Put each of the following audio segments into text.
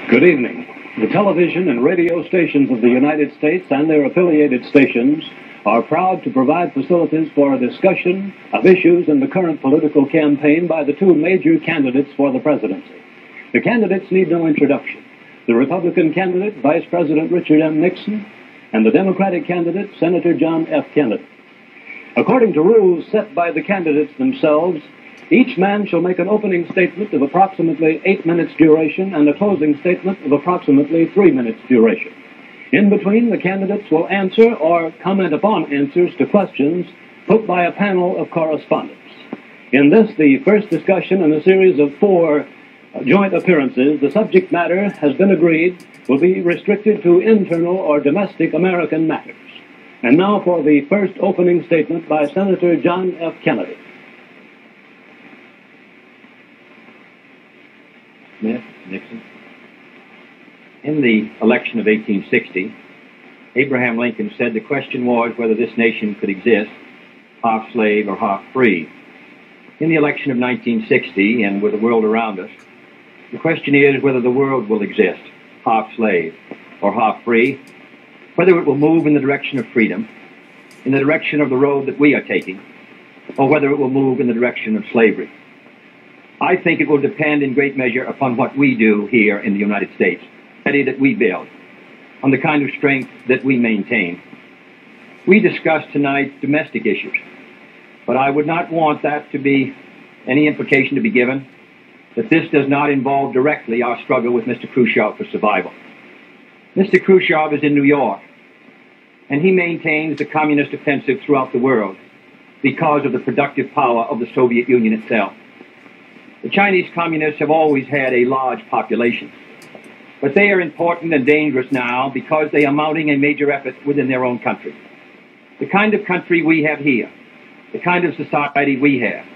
Good evening. The television and radio stations of the United States and their affiliated stations are proud to provide facilities for a discussion of issues in the current political campaign by the two major candidates for the presidency. The candidates need no introduction. The Republican candidate, Vice President Richard M. Nixon, and the Democratic candidate, Senator John F. Kennedy. According to rules set by the candidates themselves, each man shall make an opening statement of approximately 8 minutes duration and a closing statement of approximately 3 minutes duration. In between, the candidates will answer or comment upon answers to questions put by a panel of correspondents. In this, the first discussion in a series of 4 joint appearances, the subject matter has been agreed will be restricted to internal or domestic American matters. And now for the first opening statement by Senator John F. Kennedy. Smith, Nixon. In the election of 1860, Abraham Lincoln said the question was whether this nation could exist half slave or half free. In the election of 1960, and with the world around us, the question is whether the world will exist half slave or half free, whether it will move in the direction of freedom, in the direction of the road that we are taking, or whether it will move in the direction of slavery. I think it will depend in great measure upon what we do here in the United States, that we build, on the kind of strength that we maintain. We discussed tonight domestic issues, but I would not want that to be any implication to be given that this does not involve directly our struggle with Mr. Khrushchev for survival. Mr. Khrushchev is in New York, and he maintains the communist offensive throughout the world because of the productive power of the Soviet Union itself. The Chinese communists have always had a large population, but they are important and dangerous now because they are mounting a major effort within their own country. The kind of country we have here, the kind of society we have,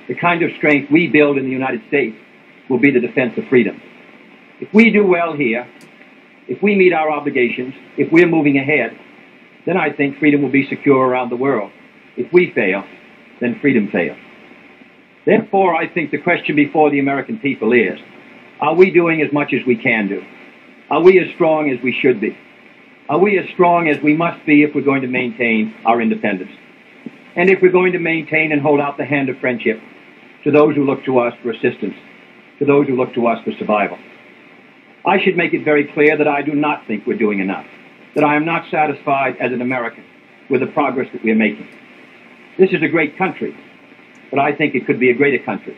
the kind of strength we build in the United States will be the defense of freedom. If we do well here, if we meet our obligations, if we're moving ahead, then I think freedom will be secure around the world. If we fail, then freedom fails. Therefore, I think the question before the American people is, are we doing as much as we can do? Are we as strong as we should be? Are we as strong as we must be if we're going to maintain our independence? And if we're going to maintain and hold out the hand of friendship to those who look to us for assistance, to those who look to us for survival? I should make it very clear that I do not think we're doing enough, that I am not satisfied as an American with the progress that we're making. This is a great country, but I think it could be a greater country.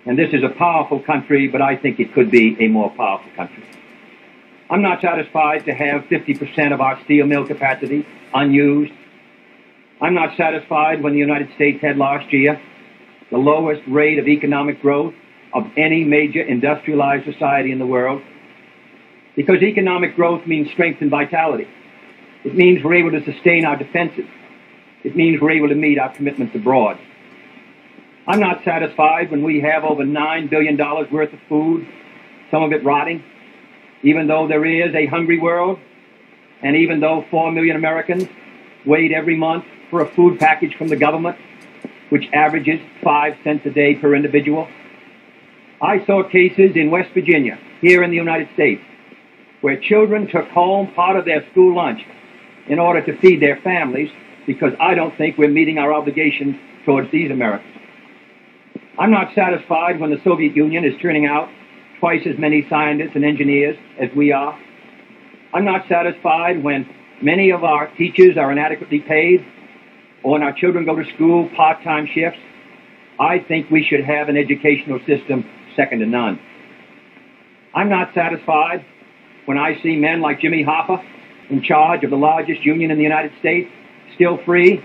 And this is a powerful country, but I think it could be a more powerful country. I'm not satisfied to have 50% of our steel mill capacity unused. I'm not satisfied when the United States had last year the lowest rate of economic growth of any major industrialized society in the world, because economic growth means strength and vitality. It means we're able to sustain our defenses. It means we're able to meet our commitments abroad. I'm not satisfied when we have over $9 billion worth of food, some of it rotting, even though there is a hungry world, and even though 4 million Americans wait every month for a food package from the government, which averages 5 cents a day per individual. I saw cases in West Virginia, here in the United States, where children took home part of their school lunch in order to feed their families, because I don't think we're meeting our obligations towards these Americans. I'm not satisfied when the Soviet Union is turning out twice as many scientists and engineers as we are. I'm not satisfied when many of our teachers are inadequately paid, or when our children go to school part-time shifts. I think we should have an educational system second to none. I'm not satisfied when I see men like Jimmy Hoffa in charge of the largest union in the United States, still free.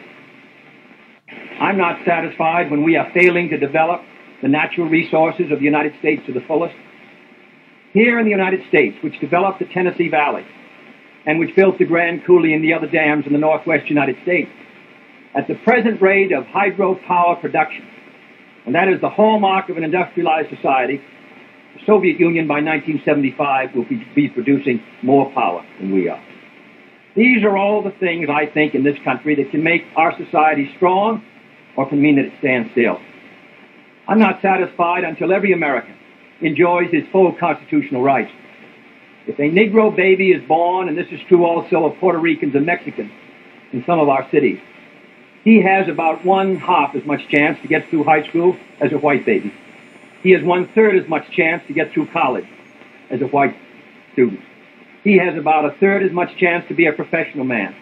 I'm not satisfied when we are failing to develop the natural resources of the United States to the fullest. Here in the United States, which developed the Tennessee Valley and which built the Grand Coulee and the other dams in the northwest United States, at the present rate of hydropower production, and that is the hallmark of an industrialized society, the Soviet Union by 1975 will be producing more power than we are. These are all the things, I think, in this country that can make our society strong or can mean that it stands still. I'm not satisfied until every American enjoys his full constitutional rights. If a Negro baby is born, and this is true also of Puerto Ricans and Mexicans in some of our cities, he has about one-half as much chance to get through high school as a white baby. He has one-third as much chance to get through college as a white student. He has about a third as much chance to be a professional man,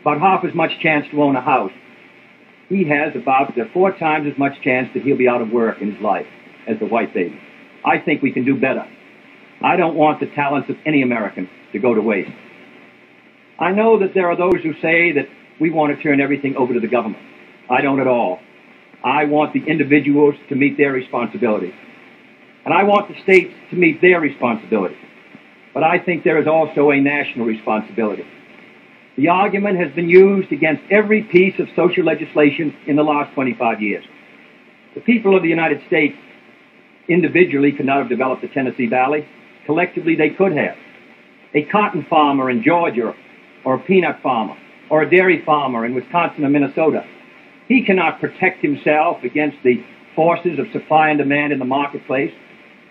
about half as much chance to own a house. He has about 4 times as much chance that he'll be out of work in his life as the white baby. I think we can do better. I don't want the talents of any American to go to waste. I know that there are those who say that we want to turn everything over to the government. I don't at all. I want the individuals to meet their responsibilities. And I want the states to meet their responsibilities. But I think there is also a national responsibility. The argument has been used against every piece of social legislation in the last 25 years. The people of the United States individually could not have developed the Tennessee Valley. Collectively, they could have. A cotton farmer in Georgia, or a peanut farmer, or a dairy farmer in Wisconsin or Minnesota, he cannot protect himself against the forces of supply and demand in the marketplace,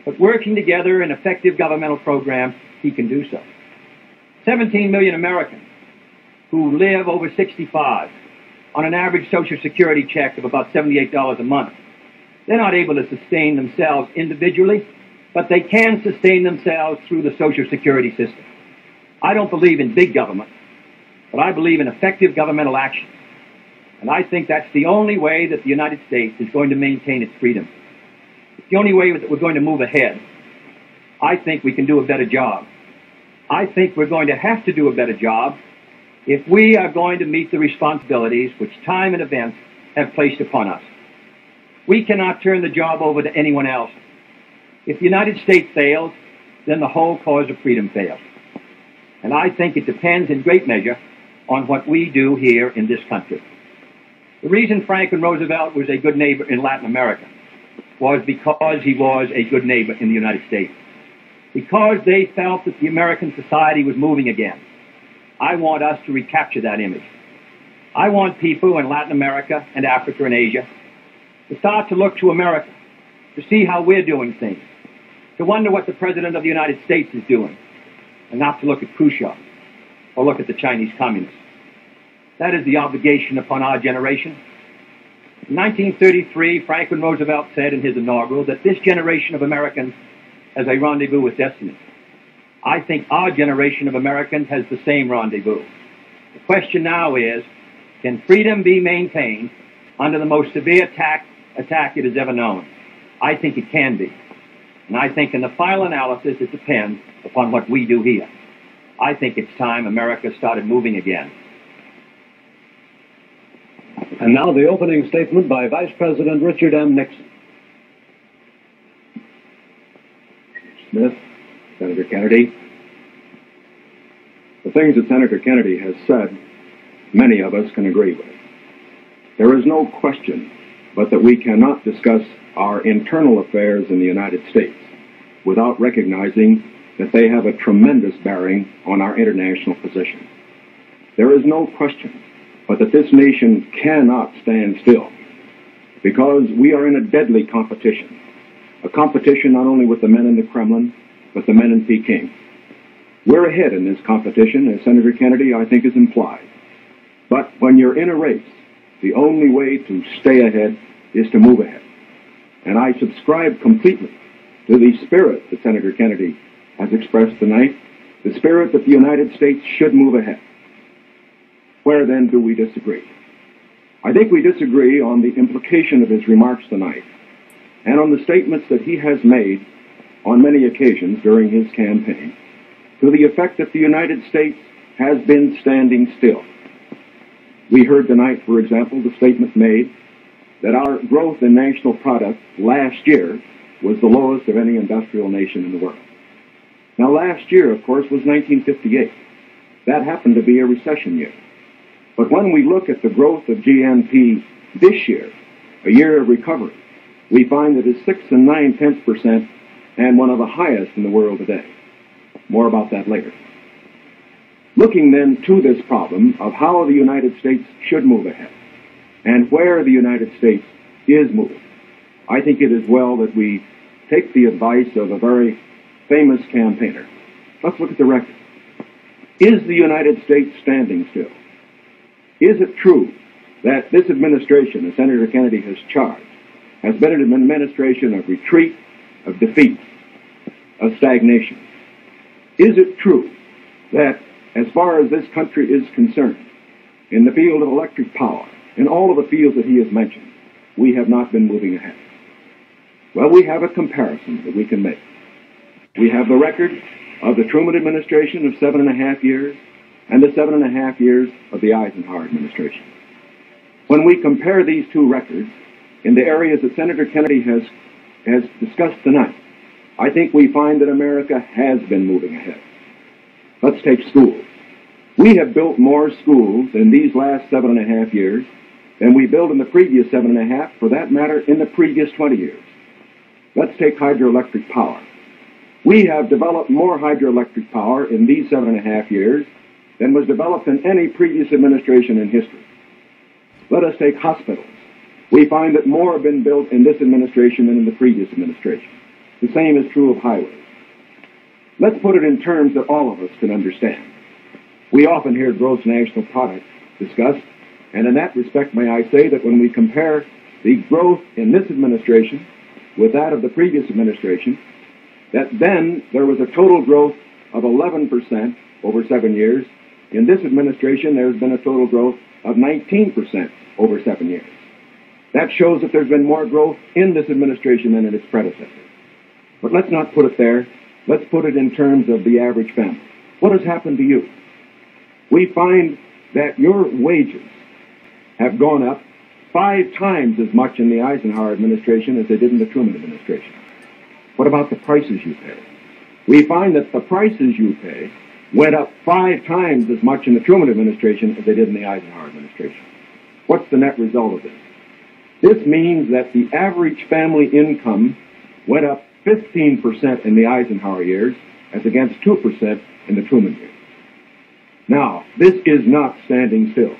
but working together in effective governmental programs, he can do so. 17 million Americans who live over 65 on an average Social Security check of about $78 a month. They're not able to sustain themselves individually, but they can sustain themselves through the Social Security system. I don't believe in big government, but I believe in effective governmental action. And I think that's the only way that the United States is going to maintain its freedom. It's the only way that we're going to move ahead. I think we can do a better job. I think we're going to have to do a better job if we are going to meet the responsibilities which time and events have placed upon us. We cannot turn the job over to anyone else. If the United States fails, then the whole cause of freedom fails. And I think it depends in great measure on what we do here in this country. The reason Franklin Roosevelt was a good neighbor in Latin America was because he was a good neighbor in the United States. Because they felt that the American society was moving again. I want us to recapture that image. I want people in Latin America and Africa and Asia to start to look to America, to see how we're doing things, to wonder what the President of the United States is doing, and not to look at Khrushchev or look at the Chinese communists. That is the obligation upon our generation. In 1933, Franklin Roosevelt said in his inaugural that this generation of Americans has a rendezvous with destiny. I think our generation of Americans has the same rendezvous. The question now is, can freedom be maintained under the most severe attack it has ever known? I think it can be. And I think in the final analysis, it depends upon what we do here. I think it's time America started moving again. And now the opening statement by Vice President Richard M. Nixon. Smith, Senator Kennedy. The things that Senator Kennedy has said, many of us can agree with. There is no question but that we cannot discuss our internal affairs in the United States without recognizing that they have a tremendous bearing on our international position. There is no question but that this nation cannot stand still because we are in a deadly competition, a competition not only with the men in the Kremlin, but the men in Peking. We're ahead in this competition, as Senator Kennedy, I think, has implied. But when you're in a race, the only way to stay ahead is to move ahead. And I subscribe completely to the spirit that Senator Kennedy has expressed tonight, the spirit that the United States should move ahead. Where then do we disagree? I think we disagree on the implication of his remarks tonight and on the statements that he has made on many occasions during his campaign to the effect that the United States has been standing still. We heard tonight, for example, the statement made that our growth in national product last year was the lowest of any industrial nation in the world. Now, last year, of course, was 1958. That happened to be a recession year. But when we look at the growth of GNP this year, a year of recovery, we find that it's 6 9/10% and one of the highest in the world today. More about that later. Looking then to this problem of how the United States should move ahead and where the United States is moving, I think it is well that we take the advice of a very famous campaigner. Let's look at the record. Is the United States standing still? Is it true that this administration, as Senator Kennedy has charged, has been an administration of retreat, of defeat, of stagnation? Is it true that, as far as this country is concerned, in the field of electric power, in all of the fields that he has mentioned, we have not been moving ahead? Well, we have a comparison that we can make. We have the record of the Truman administration of 7.5 years and the 7.5 years of the Eisenhower administration. When we compare these two records in the areas that Senator Kennedy has discussed tonight, I think we find that America has been moving ahead. Let's take schools. We have built more schools in these last 7.5 years than we built in the previous 7.5, for that matter, in the previous 20 years. Let's take hydroelectric power. We have developed more hydroelectric power in these 7.5 years than was developed in any previous administration in history. Let us take hospitals. We find that more have been built in this administration than in the previous administration. The same is true of highways. Let's put it in terms that all of us can understand. We often hear gross national product discussed, and in that respect, may I say that when we compare the growth in this administration with that of the previous administration, that then there was a total growth of 11% over 7 years. In this administration, there's been a total growth of 19% over 7 years. That shows that there's been more growth in this administration than in its predecessor. But let's not put it there. Let's put it in terms of the average family. What has happened to you? We find that your wages have gone up 5 times as much in the Eisenhower administration as they did in the Truman administration. What about the prices you pay? We find that the prices you pay went up 5 times as much in the Truman administration as they did in the Eisenhower administration. What's the net result of this? This means that the average family income went up 15% in the Eisenhower years as against 2% in the Truman years. Now, this is not standing still.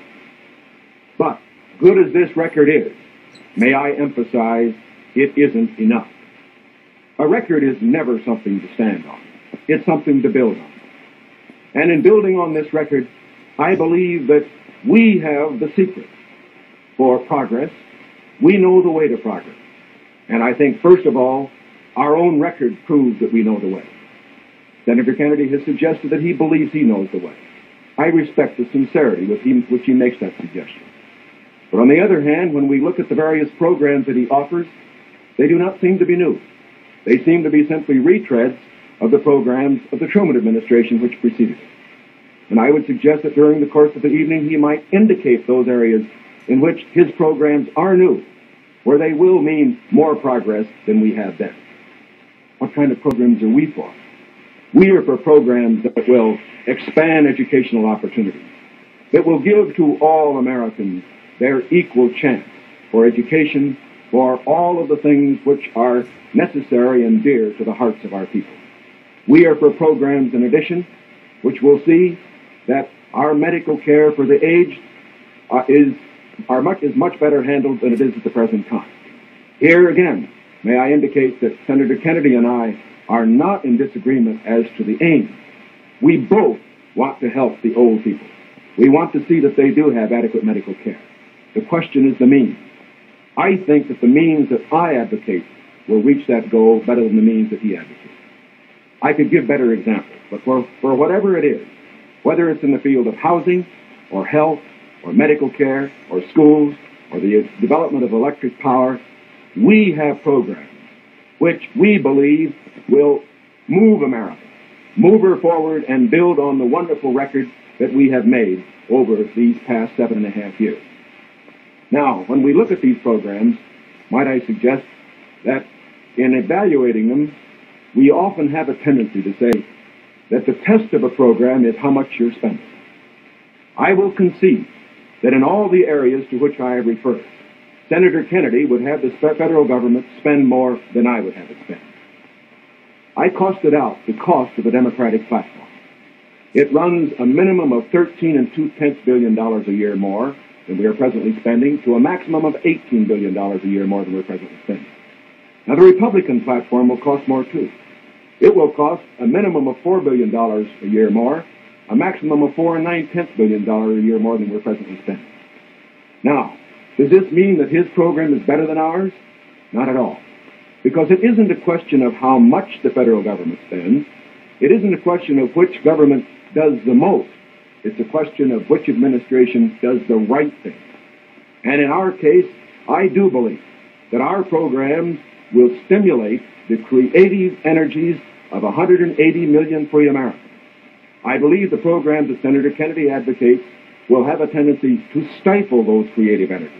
But, good as this record is, may I emphasize, it isn't enough. A record is never something to stand on. It's something to build on. And in building on this record, I believe that we have the secret for progress. We know the way to progress. And I think, first of all, our own record proves that we know the way. Senator Kennedy has suggested that he believes he knows the way. I respect the sincerity with which he makes that suggestion. But on the other hand, when we look at the various programs that he offers, they do not seem to be new. They seem to be simply retreads of the programs of the Truman administration which preceded it. And I would suggest that during the course of the evening he might indicate those areas in which his programs are new, where they will mean more progress than we have then. What kind of programs are we for? We are for programs that will expand educational opportunities, that will give to all Americans their equal chance for education, for all of the things which are necessary and dear to the hearts of our people. We are for programs, in addition, which will see that our medical care for the aged is much better handled than it is at the present time. Here again, may I indicate that Senator Kennedy and I are not in disagreement as to the aim. We both want to help the old people. We want to see that they do have adequate medical care. The question is the means. I think that the means that I advocate will reach that goal better than the means that he advocates. I could give better examples, but for whatever it is, whether it's in the field of housing or health or medical care or schools or the development of electric power, we have programs which we believe will move America, move her forward and build on the wonderful record that we have made over these past 7.5 years. Now, when we look at these programs, might I suggest that in evaluating them, we often have a tendency to say that the test of a program is how much you're spending. I will concede that in all the areas to which I have referred, Senator Kennedy would have the federal government spend more than I would have it spend. I costed out the cost of the Democratic platform. It runs a minimum of $13.2 billion a year more than we are presently spending to a maximum of $18 billion a year more than we're presently spending. Now, the Republican platform will cost more, too. It will cost a minimum of $4 billion a year more, a maximum of $4.9 billion a year more than we're presently spending. Now, does this mean that his program is better than ours? Not at all. Because it isn't a question of how much the federal government spends. It isn't a question of which government does the most. It's a question of which administration does the right thing. And in our case, I do believe that our programs will stimulate the creative energies of 180 million free Americans. I believe the programs that Senator Kennedy advocates will have a tendency to stifle those creative energies.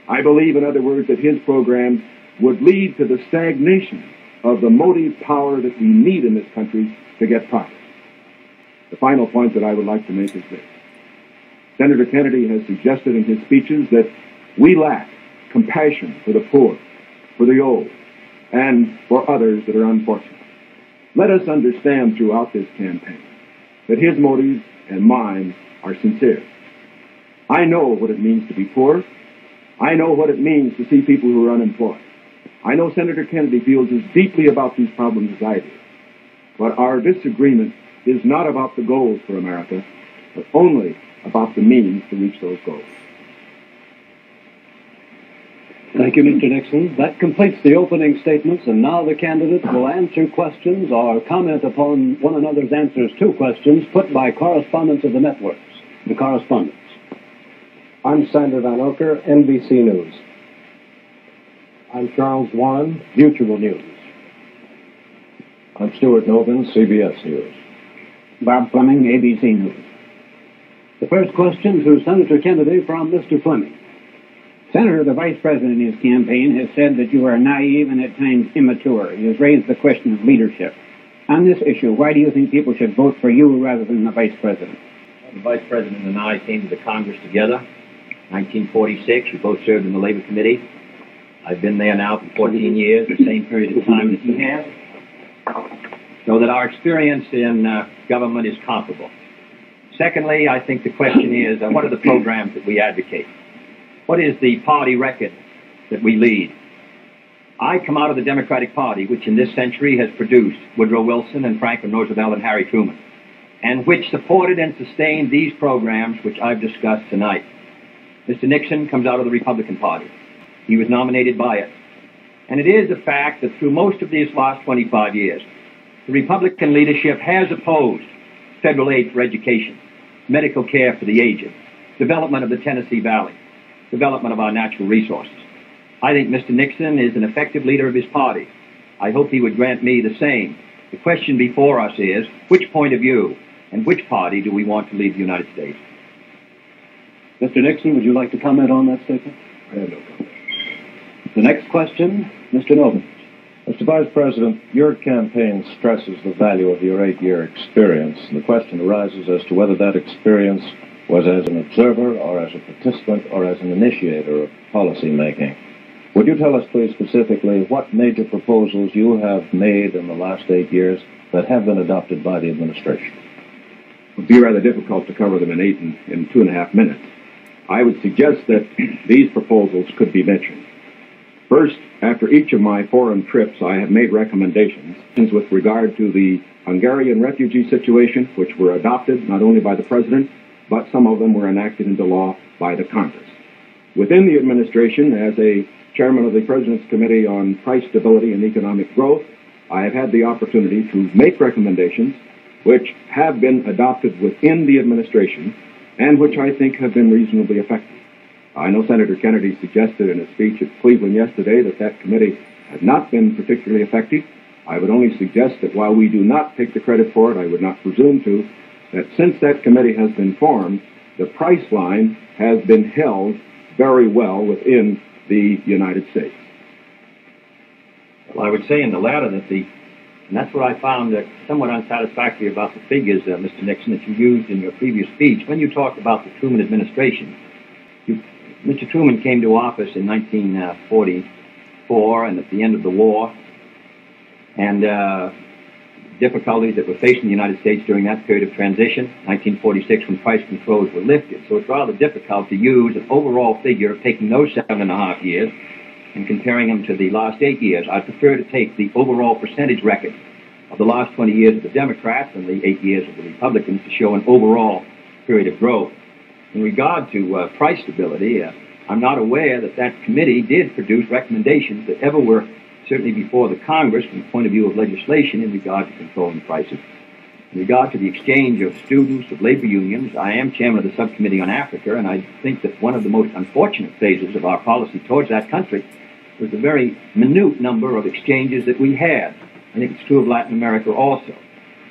I believe, in other words, that his programs would lead to the stagnation of the motive power that we need in this country to get progress. The final point that I would like to make is this. Senator Kennedy has suggested in his speeches that we lack compassion for the poor, for the old, and for others that are unfortunate. Let us understand throughout this campaign that his motives and mine are sincere. I know what it means to be poor. I know what it means to see people who are unemployed. I know Senator Kennedy feels as deeply about these problems as I do. But our disagreement is not about the goals for America, but only about the means to reach those goals. Thank you, Mr. Nixon. That completes the opening statements, and now the candidates will answer questions or comment upon one another's answers to questions put by correspondents of the networks. The correspondents. I'm Sander Van Oker, NBC News. I'm Charles Warren, Mutual News. I'm Stuart Novin, CBS News. Bob Fleming, ABC News. The first question to Senator Kennedy from Mr. Fleming. Senator, the Vice President in his campaign has said that you are naive and at times immature. He has raised the question of leadership. On this issue, why do you think people should vote for you rather than the Vice President? The Vice President and I came to the Congress together, 1946. We both served in the Labor Committee. I've been there now for 14 years, the same period of time that he has. So that our experience in government is comparable. Secondly, I think the question is, what are the programs that we advocate? What is the party record that we lead? I come out of the Democratic Party, which in this century has produced Woodrow Wilson and Franklin Roosevelt and Harry Truman, and which supported and sustained these programs which I've discussed tonight. Mr. Nixon comes out of the Republican Party. He was nominated by it. And it is a fact that through most of these last 25 years, the Republican leadership has opposed federal aid for education, medical care for the aged, development of the Tennessee Valley, development of our natural resources. I think Mr. Nixon is an effective leader of his party. I hope he would grant me the same. The question before us is, which point of view and which party do we want to lead the United States? Mr. Nixon, would you like to comment on that statement? I have no comment. The next question, Mr. Novin. Mr. Vice President, your campaign stresses the value of your 8-year experience. And the question arises as to whether that experience was as an observer or as a participant or as an initiator of policy making. Would you tell us, please, specifically what major proposals you have made in the last 8 years that have been adopted by the administration? It would be rather difficult to cover them in 2.5 minutes. I would suggest that these proposals could be mentioned. First, after each of my foreign trips, I have made recommendations with regard to the Hungarian refugee situation, which were adopted not only by the President, but some of them were enacted into law by the Congress. Within the administration, as a chairman of the President's Committee on Price Stability and Economic Growth, I have had the opportunity to make recommendations which have been adopted within the administration and which I think have been reasonably effective. I know Senator Kennedy suggested in a speech at Cleveland yesterday that that committee had not been particularly effective. I would only suggest that while we do not take the credit for it, I would not presume to, that since that committee has been formed, the price line has been held very well within the United States. Well, I would say in the latter that and that's what I found somewhat unsatisfactory about the figures, Mr. Nixon, that you used in your previous speech. When you talked about the Truman administration, Mr. Truman came to office in 1944 and at the end of the war, and difficulties that were facing the United States during that period of transition, 1946 when price controls were lifted. So it's rather difficult to use an overall figure of taking those 7.5 years and comparing them to the last 8 years. I prefer to take the overall percentage record of the last 20 years of the Democrats and the 8 years of the Republicans to show an overall period of growth. In regard to price stability, I'm not aware that that committee did produce recommendations that ever were certainly before the Congress from the point of view of legislation in regard to controlling prices. In regard to the exchange of students, of labor unions, I am chairman of the subcommittee on Africa, and I think that one of the most unfortunate phases of our policy towards that country was the very minute number of exchanges that we had. I think it's true of Latin America also.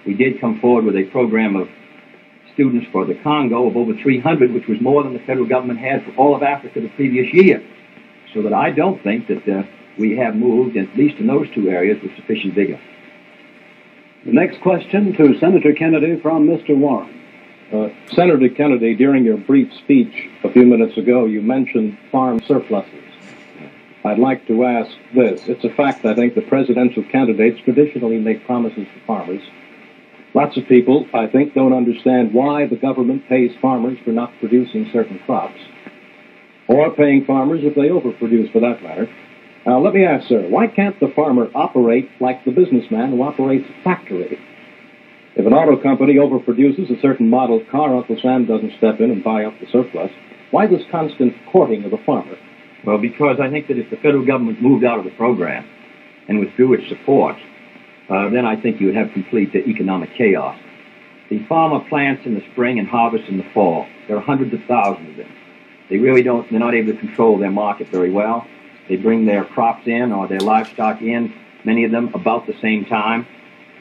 We did come forward with a program of students for the Congo of over 300, which was more than the federal government had for all of Africa the previous year. So that I don't think that we have moved, at least in those two areas, with sufficient vigor. The next question to Senator Kennedy from Mr. Warren. Senator Kennedy, during your brief speech a few minutes ago, you mentioned farm surpluses. I'd like to ask this. It's a fact, I think, that presidential candidates traditionally make promises to farmers. Lots of people, I think, don't understand why the government pays farmers for not producing certain crops, or paying farmers if they overproduce, for that matter. Now, let me ask, sir, why can't the farmer operate like the businessman who operates a factory? If an auto company overproduces a certain model car, Uncle Sam doesn't step in and buy up the surplus. Why this constant courting of the farmer? Well, because I think that if the federal government moved out of the program and withdrew its support, then I think you would have complete economic chaos. The farmer plants in the spring and harvests in the fall. There are hundreds of thousands of them. They're not able to control their market very well. They bring their crops in or their livestock in, many of them about the same time.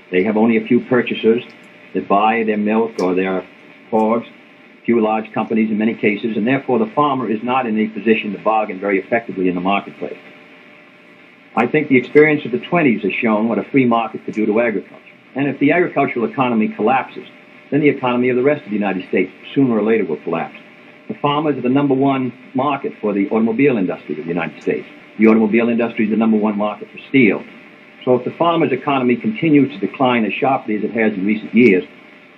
They have only a few purchasers that buy their milk or their hogs, few large companies in many cases, and therefore the farmer is not in a position to bargain very effectively in the marketplace. I think the experience of the 20s has shown what a free market could do to agriculture. And if the agricultural economy collapses, then the economy of the rest of the United States sooner or later will collapse. The farmers are the number one market for the automobile industry of the United States. The automobile industry is the number one market for steel. So if the farmer's economy continues to decline as sharply as it has in recent years,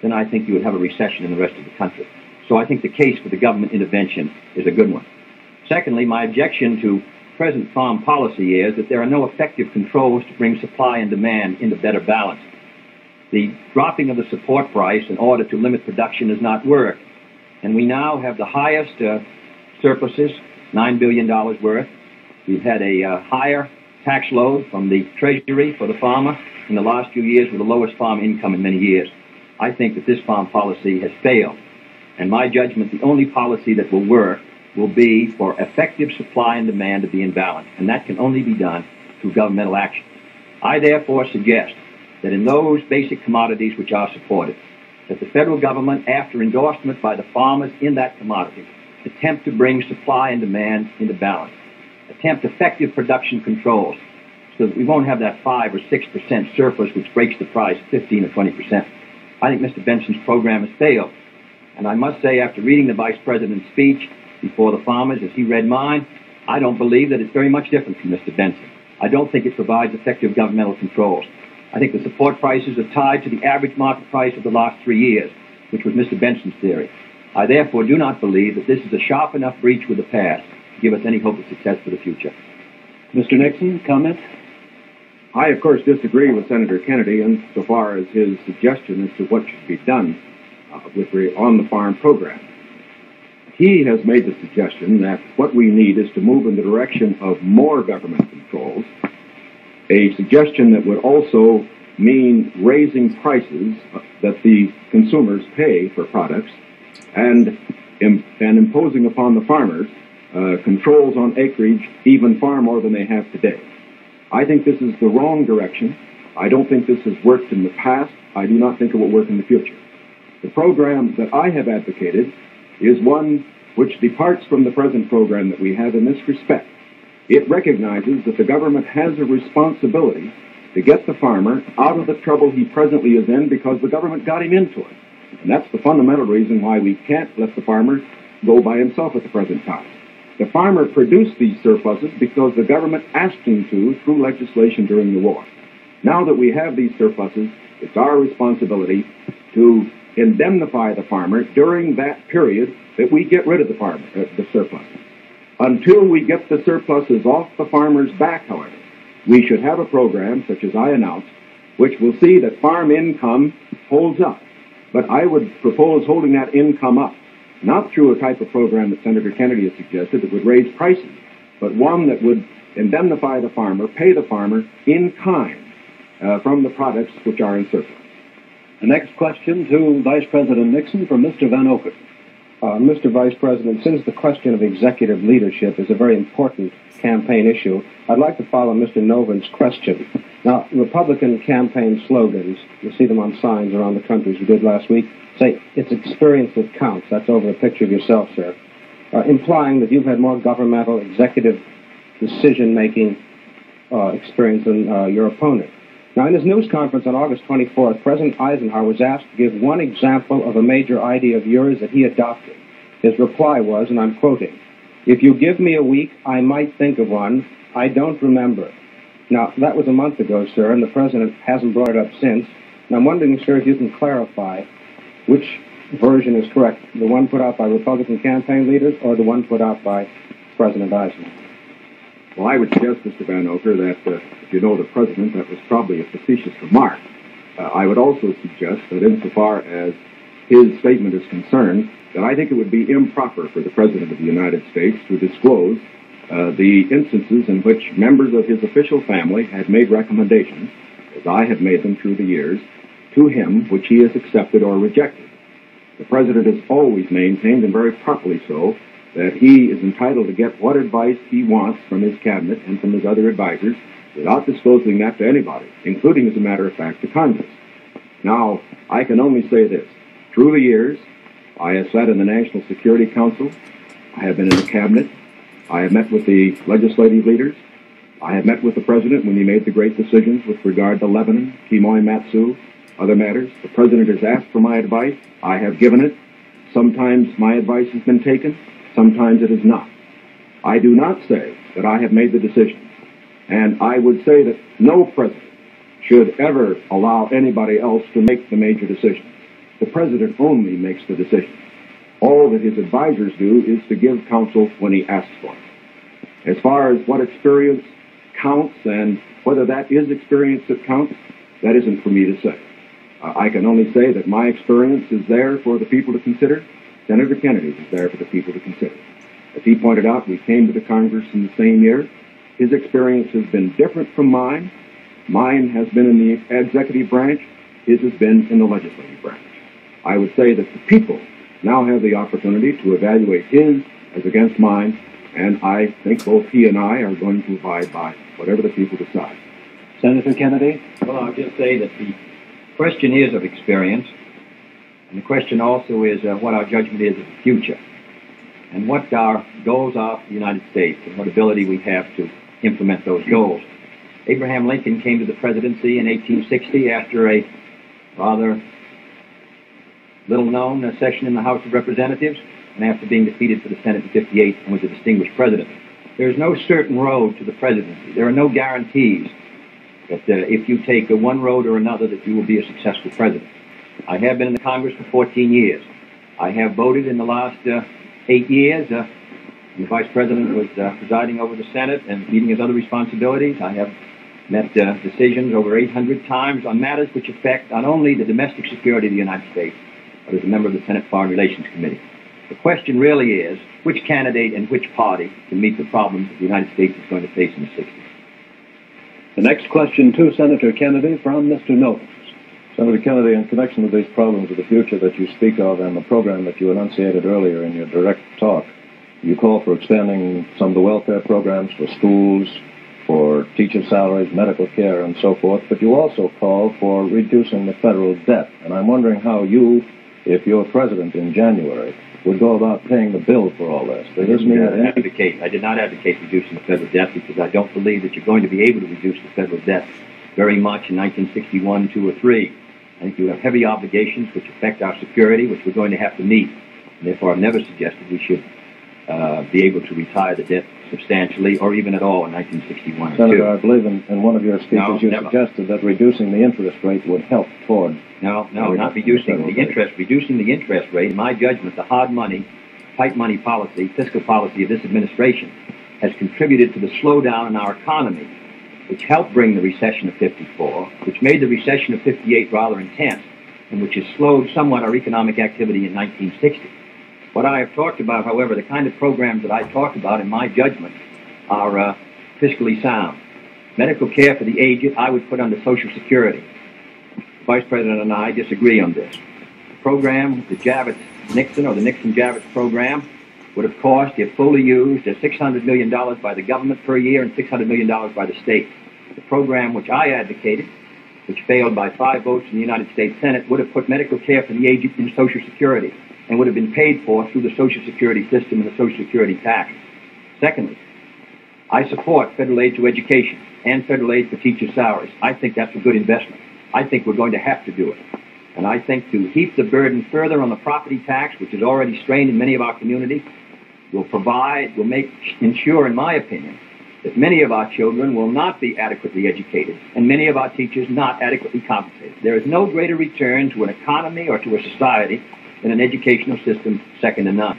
then I think you would have a recession in the rest of the country. So I think the case for the government intervention is a good one. Secondly, my objection to present farm policy is that there are no effective controls to bring supply and demand into better balance. The dropping of the support price in order to limit production has not worked. And we now have the highest surpluses, $9 billion worth. We've had a higher tax load from the Treasury for the farmer in the last few years with the lowest farm income in many years. I think that this farm policy has failed. And my judgment, the only policy that will work will be for effective supply and demand to be in balance. And that can only be done through governmental action. I therefore suggest that in those basic commodities which are supported, that the federal government, after endorsement by the farmers in that commodity, attempt to bring supply and demand into balance, attempt effective production controls so that we won't have that 5 or 6% surplus which breaks the price 15 or 20%. I think Mr. Benson's program has failed. And I must say, after reading the Vice President's speech before the farmers, as he read mine, I don't believe that it's very much different from Mr. Benson. I don't think it provides effective governmental controls. I think the support prices are tied to the average market price of the last 3 years, which was Mr. Benson's theory. I therefore do not believe that this is a sharp enough breach with the past to give us any hope of success for the future. Mr. Nixon, comment? I, of course, disagree with Senator Kennedy insofar as his suggestion as to what should be done on the farm program. He has made the suggestion that what we need is to move in the direction of more government controls, a suggestion that would also mean raising prices that the consumers pay for products and imposing upon the farmers controls on acreage even far more than they have today. I think this is the wrong direction. I don't think this has worked in the past. I do not think it will work in the future. The program that I have advocated is one which departs from the present program that we have in this respect. It recognizes that the government has a responsibility to get the farmer out of the trouble he presently is in because the government got him into it. And that's the fundamental reason why we can't let the farmer go by himself at the present time. The farmer produced these surpluses because the government asked him to through legislation during the war. Now that we have these surpluses, it's our responsibility to indemnify the farmer during that period that we get rid of the surpluses. Until we get the surpluses off the farmer's back, however, we should have a program, such as I announced, which will see that farm income holds up. But I would propose holding that income up, not through a type of program that Senator Kennedy has suggested that would raise prices, but one that would indemnify the farmer, pay the farmer in kind from the products which are in surplus. The next question to Vice President Nixon from Mr. Van Oken. Mr. Vice President, since the question of executive leadership is a very important campaign issue, I'd like to follow Mr. Novin's question. Now, Republican campaign slogans, you see them on signs around the country, as we did last week, say, it's experience that counts. That's over a picture of yourself, sir, implying that you've had more governmental executive decision-making experience than your opponent. Now, in his news conference on August 24th, President Eisenhower was asked to give one example of a major idea of yours that he adopted. His reply was, and I'm quoting, "If you give me a week, I might think of one. I don't remember." Now, that was a month ago, sir, and the President hasn't brought it up since. And I'm wondering, sir, if you can clarify which version is correct, the one put out by Republican campaign leaders or the one put out by President Eisenhower? Well, I would suggest, Mr. Van Oker, that if you know the President, that was probably a facetious remark. I would also suggest that insofar as his statement is concerned, that I think it would be improper for the President of the United States to disclose the instances in which members of his official family had made recommendations, as I have made them through the years, to him which he has accepted or rejected. The President has always maintained, and very properly so, that he is entitled to get what advice he wants from his cabinet and from his other advisors without disclosing that to anybody, including, as a matter of fact, to Congress. Now, I can only say this. Through the years, I have sat in the National Security Council. I have been in the cabinet. I have met with the legislative leaders. I have met with the President when he made the great decisions with regard to Lebanon, Quemoy, Matsu, other matters. The President has asked for my advice. I have given it. Sometimes my advice has been taken. Sometimes it is not. I do not say that I have made the decision. And I would say that no president should ever allow anybody else to make the major decisions. The President only makes the decisions. All that his advisors do is to give counsel when he asks for it. As far as what experience counts and whether that is experience that counts, that isn't for me to say. I can only say that my experience is there for the people to consider. Senator Kennedy's is there for the people to consider. As he pointed out, we came to the Congress in the same year. His experience has been different from mine. Mine has been in the executive branch. His has been in the legislative branch. I would say that the people now have the opportunity to evaluate his as against mine, and I think both he and I are going to abide by whatever the people decide. Senator Kennedy? Well, I'll just say that the question is of experience, and the question also is what our judgment is of the future, and what our goals are for the United States, and what ability we have to implement those goals. Abraham Lincoln came to the presidency in 1860 after a rather little-known session in the House of Representatives, and after being defeated for the Senate in 58 and was a distinguished president. There is no certain road to the presidency. There are no guarantees that if you take one road or another that you will be a successful president. I have been in the Congress for 14 years. I have voted in the last 8 years. The Vice President was presiding over the Senate and meeting his other responsibilities. I have met decisions over 800 times on matters which affect not only the domestic security of the United States, but as a member of the Senate Foreign Relations Committee. The question really is, which candidate and which party can meet the problems that the United States is going to face in the 60s? The next question to Senator Kennedy from Mr. Novins. Senator Kennedy, in connection with these problems of the future that you speak of and the program that you enunciated earlier in your direct talk, you call for expanding some of the welfare programs for schools, for teacher salaries, medical care, and so forth, but you also call for reducing the federal debt. And I'm wondering how you, if you're president in January, would go about paying the bill for all this. I did not advocate reducing the federal debt because I don't believe that you're going to be able to reduce the federal debt very much in 1961, 2, or 3. I think you have heavy obligations which affect our security, which we're going to have to meet. And therefore, I've never suggested we should be able to retire the debt substantially or even at all in 1961 or 2. Senator, I believe in one of your speeches you suggested that reducing the interest rate would help toward... No, not reducing the interest. Reducing the interest rate, in my judgment, the hard money, tight money policy, fiscal policy of this administration has contributed to the slowdown in our economy which helped bring the recession of '54, which made the recession of '58 rather intense, and which has slowed somewhat our economic activity in 1960. What I have talked about, however, the kind of programs that I talked about, in my judgment, are fiscally sound. Medical care for the aged, I would put under Social Security. The Vice President and I disagree on this. The program, the Javits-Nixon or the Nixon-Javits program, would have cost, if fully used, $600 million by the government per year and $600 million by the state. The program which I advocated, which failed by 5 votes in the United States Senate, would have put medical care for the aged in Social Security and would have been paid for through the Social Security system and the Social Security tax. Secondly, I support federal aid to education and federal aid for teachers' salaries. I think that's a good investment. I think we're going to have to do it. And I think to heap the burden further on the property tax, which is already strained in many of our communities, will ensure, in my opinion, that many of our children will not be adequately educated and many of our teachers not adequately compensated. There is no greater return to an economy or to a society than an educational system second to none.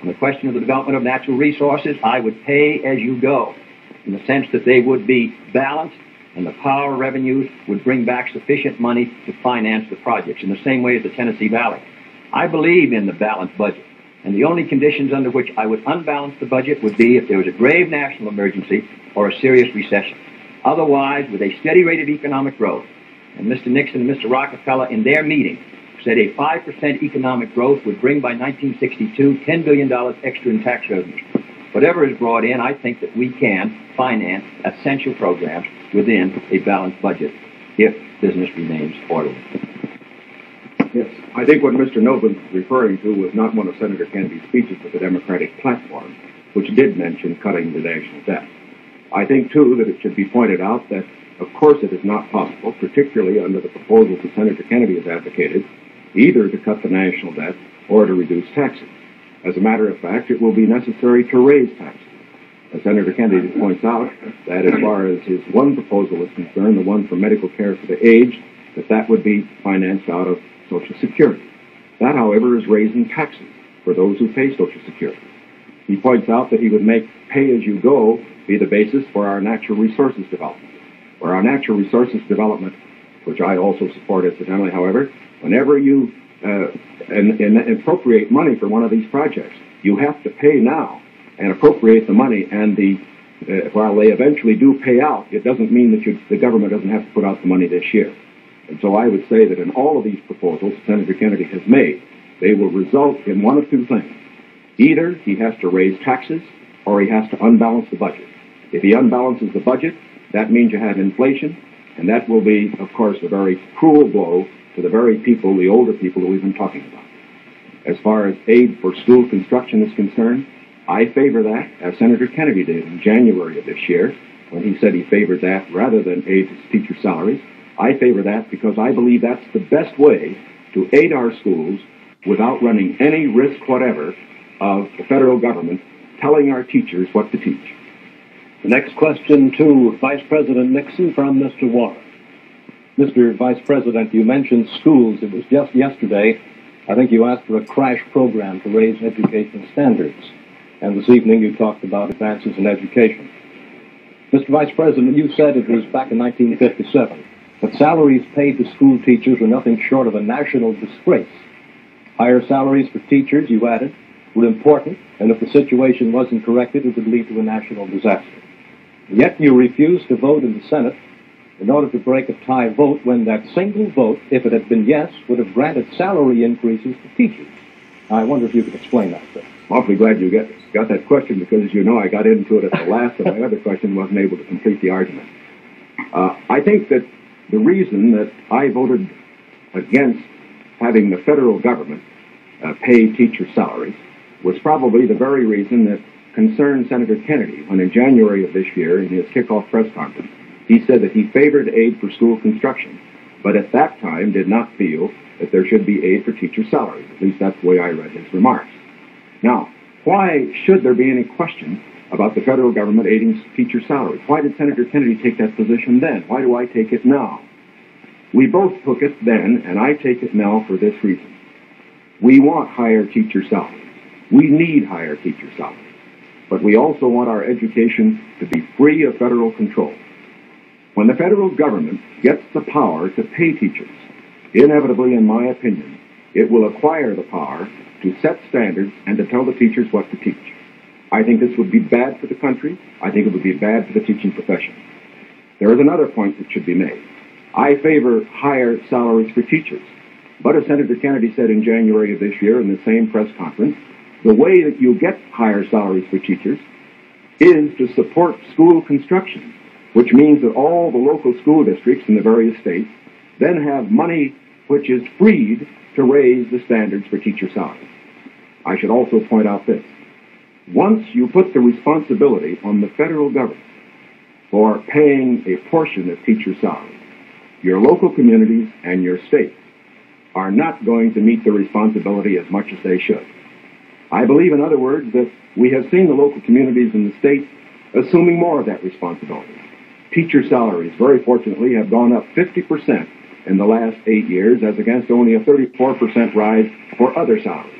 On the question of the development of natural resources, I would pay as you go, in the sense that they would be balanced and the power revenues would bring back sufficient money to finance the projects, in the same way as the Tennessee Valley. I believe in the balanced budget, and the only conditions under which I would unbalance the budget would be if there was a grave national emergency or a serious recession. Otherwise, with a steady rate of economic growth, and Mr. Nixon and Mr. Rockefeller in their meeting said a 5% economic growth would bring by 1962 $10 billion extra in tax revenues. Whatever is brought in, I think that we can finance essential programs within a balanced budget if business remains orderly. Yes, I think what Mr. Novin was referring to was not one of Senator Kennedy's speeches, but the Democratic platform, which did mention cutting the national debt. I think, too, that it should be pointed out that, of course, it is not possible, particularly under the proposals that Senator Kennedy has advocated, either to cut the national debt or to reduce taxes. As a matter of fact, it will be necessary to raise taxes. As Senator Kennedy points out, that as far as his one proposal is concerned, the one for medical care for the aged, that would be financed out of Social Security. That, however, is raising taxes for those who pay Social Security. He points out that he would make pay-as-you-go be the basis for our natural resources development. For our natural resources development, which I also support incidentally, however, whenever you appropriate money for one of these projects, you have to pay now and appropriate the money, and while they eventually do pay out, it doesn't mean that the government doesn't have to put out the money this year. And so I would say that in all of these proposals Senator Kennedy has made, they will result in one of two things. Either he has to raise taxes or he has to unbalance the budget. If he unbalances the budget, that means you have inflation, and that will be, of course, a very cruel blow to the very people, the older people that we've been talking about. As far as aid for school construction is concerned, I favor that, as Senator Kennedy did in January of this year, when he said he favored that rather than aid to teacher salaries. I favor that because I believe that's the best way to aid our schools without running any risk whatever of the federal government telling our teachers what to teach. The next question to Vice President Nixon from Mr. Warren. Mr. Vice President, you mentioned schools. It was just yesterday, I think you asked for a crash program to raise education standards. And this evening you talked about advances in education. Mr. Vice President, you said it was back in 1957 that salaries paid to school teachers were nothing short of a national disgrace. Higher salaries for teachers, you added, were important, and if the situation wasn't corrected, it would lead to a national disaster. Yet you refused to vote in the Senate in order to break a tie vote when that single vote, if it had been yes, would have granted salary increases to teachers. I wonder if you could explain that, sir. Awfully glad you got that question, because, as you know, I got into it at the last, and my other question wasn't able to complete the argument. I think that the reason that I voted against having the federal government pay teacher salaries was probably the very reason that concerned Senator Kennedy when in January of this year, in his kickoff press conference, he said that he favored aid for school construction, but at that time did not feel that there should be aid for teacher salaries. At least that's the way I read his remarks. Now, why should there be any question about the federal government aiding teacher salaries? Why did Senator Kennedy take that position then? Why do I take it now? We both took it then, and I take it now for this reason. We want higher teacher salaries. We need higher teacher salaries. But we also want our education to be free of federal control. When the federal government gets the power to pay teachers, inevitably, in my opinion, it will acquire the power to set standards and to tell the teachers what to teach. I think this would be bad for the country. I think it would be bad for the teaching profession. There is another point that should be made. I favor higher salaries for teachers. But as Senator Kennedy said in January of this year in the same press conference, the way that you get higher salaries for teachers is to support school construction, which means that all the local school districts in the various states then have money which is freed to raise the standards for teacher salaries. I should also point out this. Once you put the responsibility on the federal government for paying a portion of teacher salaries, your local communities and your states are not going to meet the responsibility as much as they should. I believe, in other words, that we have seen the local communities in the states assuming more of that responsibility. Teacher salaries, very fortunately, have gone up 50% in the last 8 years, as against only a 34% rise for other salaries.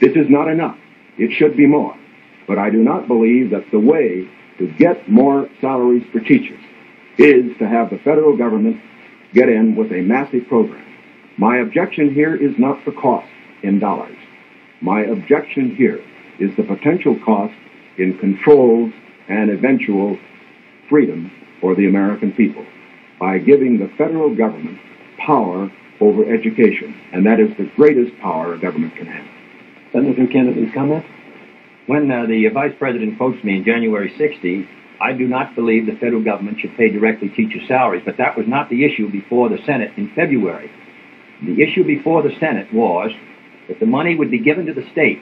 This is not enough. It should be more. But I do not believe that the way to get more salaries for teachers is to have the federal government get in with a massive program. My objection here is not the cost in dollars. My objection here is the potential cost in controls and eventual freedom for the American people by giving the federal government power over education. And that is the greatest power a government can have. Senator Kennedy's comment? When the Vice President quotes me in January 60, I do not believe the federal government should pay directly teacher salaries, but that was not the issue before the Senate in February. The issue before the Senate was that the money would be given to the state.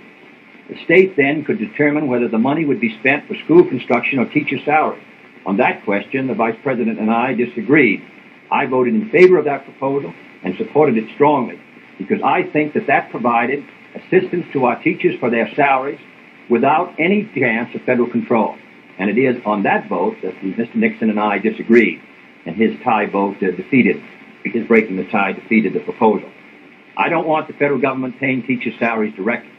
The state then could determine whether the money would be spent for school construction or teacher salaries. On that question, the Vice President and I disagreed. I voted in favor of that proposal and supported it strongly because I think that that provided assistance to our teachers for their salaries without any chance of federal control. And it is on that vote that Mr. Nixon and I disagreed, and his tie vote defeated. His breaking the tie defeated the proposal. I don't want the federal government paying teachers' salaries directly.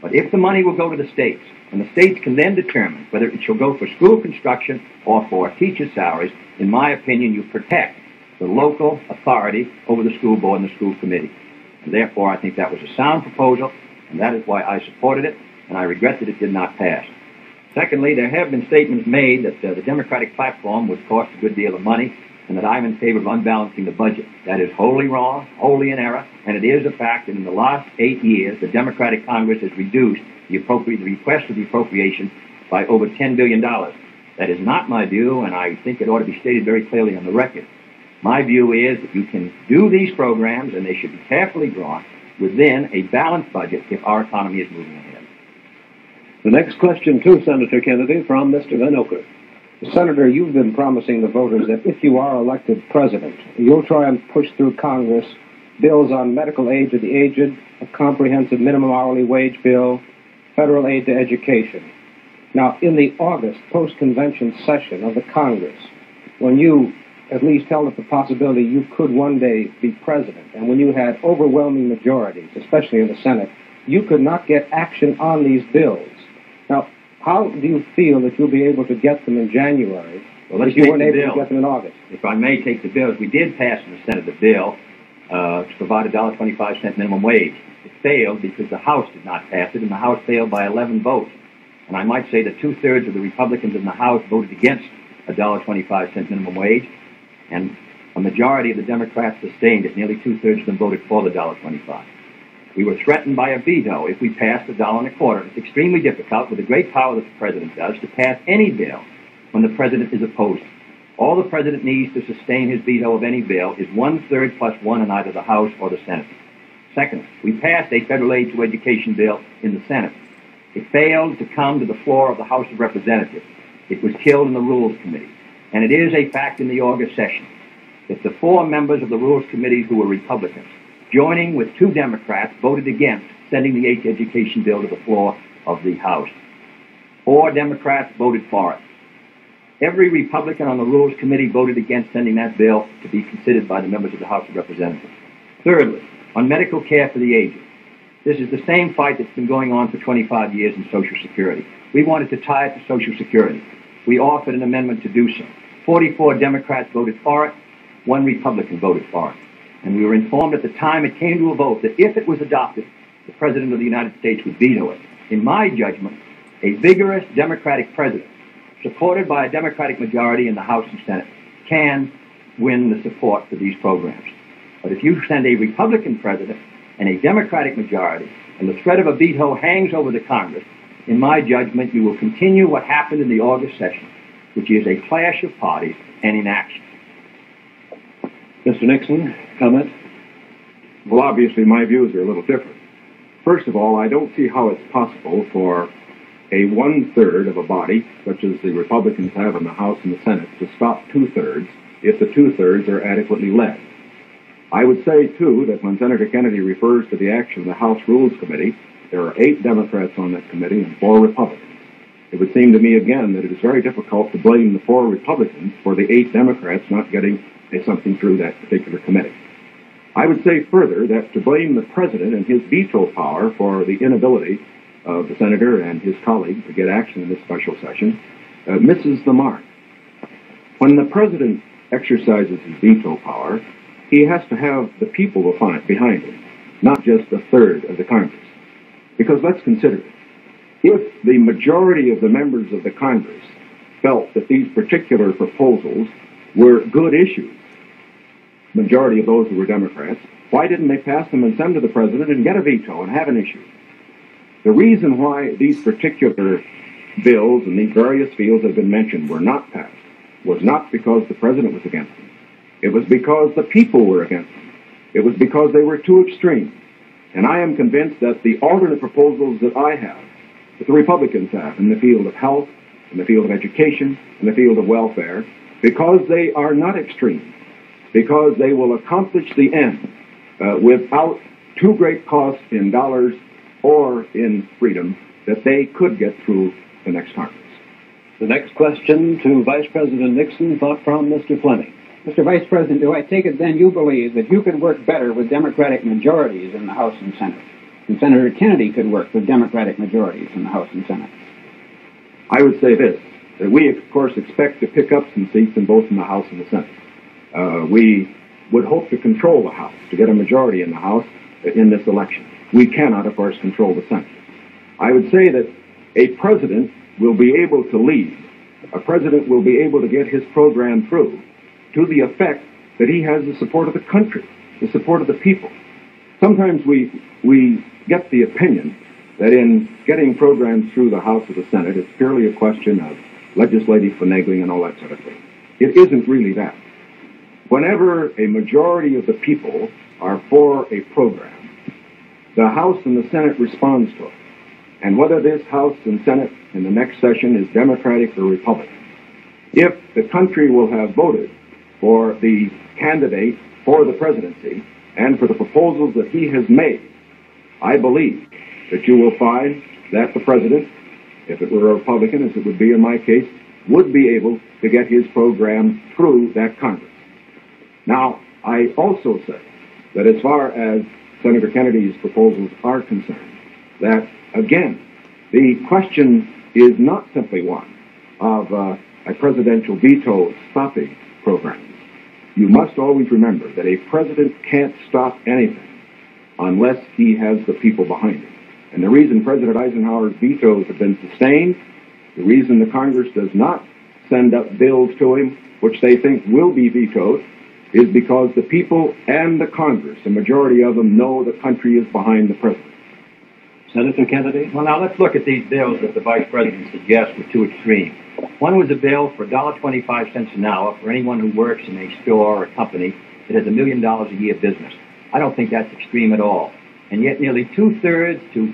But if the money will go to the states, and the states can then determine whether it shall go for school construction or for teachers' salaries, in my opinion, you protect the local authority over the school board and the school committee. And therefore, I think that was a sound proposal, and that is why I supported it, and I regret that it did not pass. Secondly, there have been statements made that the Democratic platform would cost a good deal of money, and that I'm in favor of unbalancing the budget. That is wholly wrong, wholly in error, and it is a fact that in the last 8 years, the Democratic Congress has reduced the request for the appropriation by over $10 billion. That is not my view, and I think it ought to be stated very clearly on the record. My view is that you can do these programs, and they should be carefully drawn within a balanced budget if our economy is moving ahead. The next question to Senator Kennedy from Mr. Van Oker. Senator, you've been promising the voters that if you are elected president, you'll try and push through Congress bills on medical aid to the aged, a comprehensive minimum hourly wage bill, federal aid to education. Now, in the August post-convention session of the Congress, when you at least held up the possibility you could one day be president, and when you had overwhelming majorities, especially in the Senate, you could not get action on these bills. Now, how do you feel that you'll be able to get them in January if you weren't able to get them in August? If I may take the bills, we did pass in the Senate a bill to provide a $1.25 minimum wage. It failed because the House did not pass it, and the House failed by 11 votes. And I might say that 2/3 of the Republicans in the House voted against a $1.25 minimum wage, and a majority of the Democrats sustained it. Nearly 2/3 of them voted for the $1.25. We were threatened by a veto if we passed $1.25. It's extremely difficult, with the great power that the president does, to pass any bill when the president is opposed. All the president needs to sustain his veto of any bill is 1/3 plus 1 in either the House or the Senate. Second, we passed a federal aid to education bill in the Senate. It failed to come to the floor of the House of Representatives. It was killed in the Rules Committee. And it is a fact in the August session that the 4 members of the Rules Committee who were Republicans, joining with 2 Democrats, voted against sending the aid to education bill to the floor of the House. 4 Democrats voted for it. Every Republican on the Rules Committee voted against sending that bill to be considered by the members of the House of Representatives. Thirdly, on medical care for the aged. This is the same fight that's been going on for 25 years in Social Security. We wanted to tie it to Social Security. We offered an amendment to do so. 44 Democrats voted for it, 1 Republican voted for it. And we were informed at the time it came to a vote that if it was adopted, the President of the United States would veto it. In my judgment, a vigorous Democratic president, supported by a Democratic majority in the House and Senate, can win the support for these programs. But if you send a Republican president and a Democratic majority, and the threat of a veto hangs over the Congress, in my judgment, you will continue what happened in the August session, which is a clash of parties and inaction. Mr. Nixon, comment? Well, obviously, my views are a little different. First of all, I don't see how it's possible for a one-third of a body, such as the Republicans have in the House and the Senate, to stop two-thirds if the two-thirds are adequately led. I would say, too, that when Senator Kennedy refers to the action of the House Rules Committee, there are 8 Democrats on that committee and 4 Republicans. It would seem to me, again, that it is very difficult to blame the 4 Republicans for the 8 Democrats not getting something through that particular committee. I would say further that to blame the President and his veto power for the inability of the Senator and his colleague to get action in this special session misses the mark. When the President exercises his veto power, he has to have the people behind him, not just a third of the Congress. Because let's consider it. If the majority of the members of the Congress felt that these particular proposals were good issues, majority of those who were Democrats, why didn't they pass them and send to the President and get a veto and have an issue? The reason why these particular bills and these various fields that have been mentioned were not passed was not because the President was against them. It was because the people were against them. It was because they were too extreme. And I am convinced that the alternate proposals that I have, that the Republicans have in the field of health, in the field of education, in the field of welfare, because they are not extreme, because they will accomplish the end without too great cost in dollars or in freedom, that they could get through the next Congress. The next question to Vice President Nixon, thought from Mr. Fleming. Mr. Vice President, do I take it then you believe that you could work better with Democratic majorities in the House and Senate, and Senator Kennedy could work with Democratic majorities in the House and Senate? I would say this, that we, of course, expect to pick up some seats in both in the House and the Senate. We would hope to control the House, to get a majority in the House in this election. We cannot, of course, control the Senate. I would say that a president will be able to lead. A president will be able to get his program through to the effect that he has the support of the country, the support of the people. Sometimes we get the opinion that in getting programs through the House or the Senate, it's purely a question of legislative finagling and all that sort of thing. It isn't really that. Whenever a majority of the people are for a program, the House and the Senate responds to it. And whether this House and Senate in the next session is Democratic or Republican, if the country will have voted for the candidate for the presidency and for the proposals that he has made, I believe that you will find that the president, if it were a Republican, as it would be in my case, would be able to get his program through that Congress. Now, I also say that as far as Senator Kennedy's proposals are concerned, that, again, the question is not simply one of a presidential veto stopping programs. You must always remember that a president can't stop anything unless he has the people behind him. And the reason President Eisenhower's vetoes have been sustained, the reason the Congress does not send up bills to him, which they think will be vetoed, is because the people and the Congress, the majority of them, know the country is behind the president. Senator Kennedy? Well, now let's look at these bills that the Vice President suggests were too extreme. One was a bill for $1.25 an hour for anyone who works in a store or a company that has $1 million a year business. I don't think that's extreme at all. And yet nearly 2/3 to